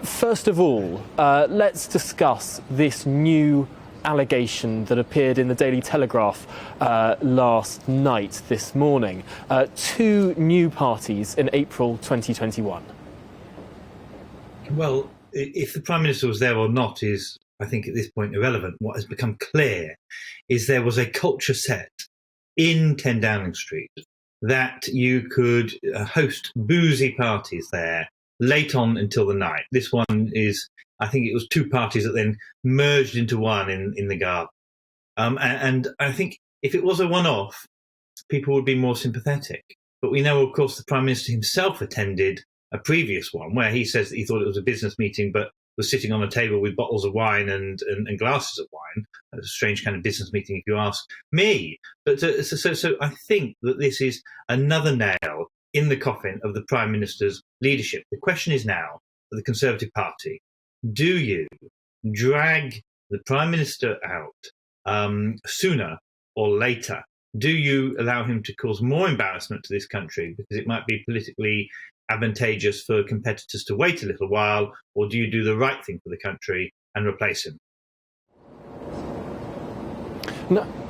First of all, let's discuss this new allegation that appeared in the Daily Telegraph last night, this morning. Two new parties in April 2021. Well, if the Prime Minister was there or not is, I think, at this point irrelevant. What has become clear is there was a culture set in 10 Downing Street that you could host boozy parties there late on until the night. This one is, I think it was two parties that then merged into one in the garden. And I think if it was a one-off, people would be more sympathetic. But we know, of course, the Prime Minister himself attended a previous one where he says that he thought it was a business meeting, but was sitting on a table with bottles of wine and glasses of wine. A strange kind of business meeting, if you ask me. But so I think that this is another nail in the coffin of the Prime Minister's leadership. The question is now for the Conservative Party, do you drag the Prime Minister out sooner or later? Do you allow him to cause more embarrassment to this country because it might be politically advantageous for competitors to wait a little while, or do you do the right thing for the country and replace him?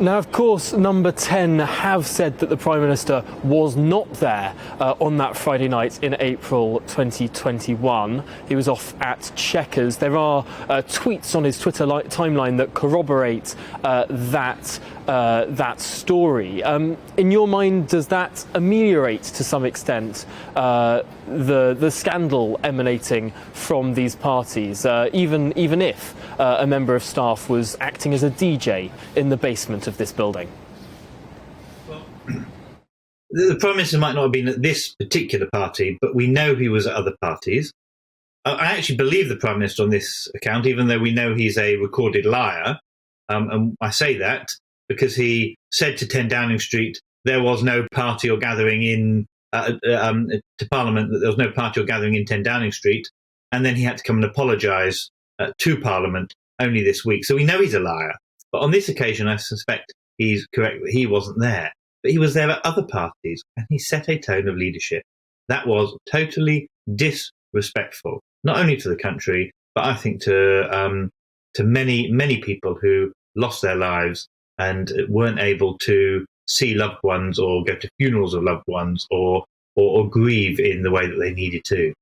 Now, of course, Number 10 have said that the Prime Minister was not there on that Friday night in April 2021. He was off at Chequers. There are tweets on his Twitter timeline that corroborate that story. In your mind, does that ameliorate to some extent the scandal emanating from these parties, even if a member of staff was acting as a DJ in the basement of this building? Well, the Prime Minister might not have been at this particular party, but we know he was at other parties. I actually believe the Prime Minister on this account, even though we know he's a recorded liar. And I say that because he said to 10 Downing Street there was no party or gathering in to Parliament, that there was no party or gathering in 10 Downing Street, and then he had to come and apologise to Parliament only this week. So we know he's a liar. But on this occasion, I suspect he's correct that he wasn't there. But he was there at other parties, and he set a tone of leadership that was totally disrespectful, not only to the country, but I think to many, many people who lost their lives and weren't able to see loved ones or go to funerals of loved ones or grieve in the way that they needed to.